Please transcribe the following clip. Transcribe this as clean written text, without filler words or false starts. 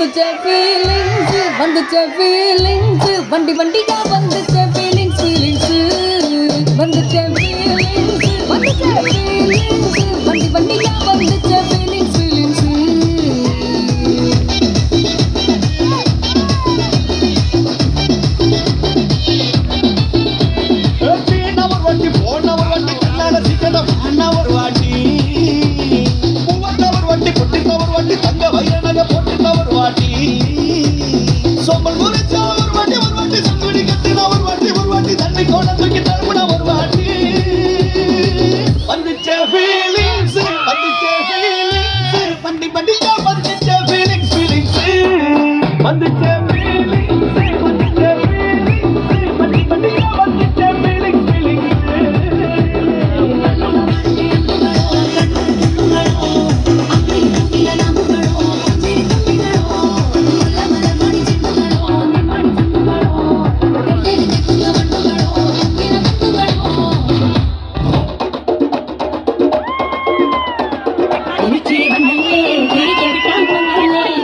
வந்துச்ச feelings வந்துச்ச feelings வண்டி வண்டியா வந்துச்ச feelings feelings வந்துச்ச feelings வந்துச்ச feelings வண்டி வண்டியா வந்துச்ச ஃபீலிங்ஸ் ஃபீலிங்ஸ் ஒரு வாட்டி போனவர் வாட்டி கண்ணால சிக்கனம் ஒரு வாட்டி மூவந்தவர் வாட்டி பொட்டித்தவர் வாட்டி தங்க வைரநக போட்டுத்தவர் வாட்டி சோம்பல் முறிச்சா ஒரு வாட்டி சங்குடி கட்டின ஒரு வாட்டி தண்ணி கோண தூக்கி தருமுன ஒரு வாட்டி வந்துச்ச ஃபீலிங்ஸ் வண்டி வண்டியா வந்துச்ச ஃபீலிங்ஸ் வந்துச்ச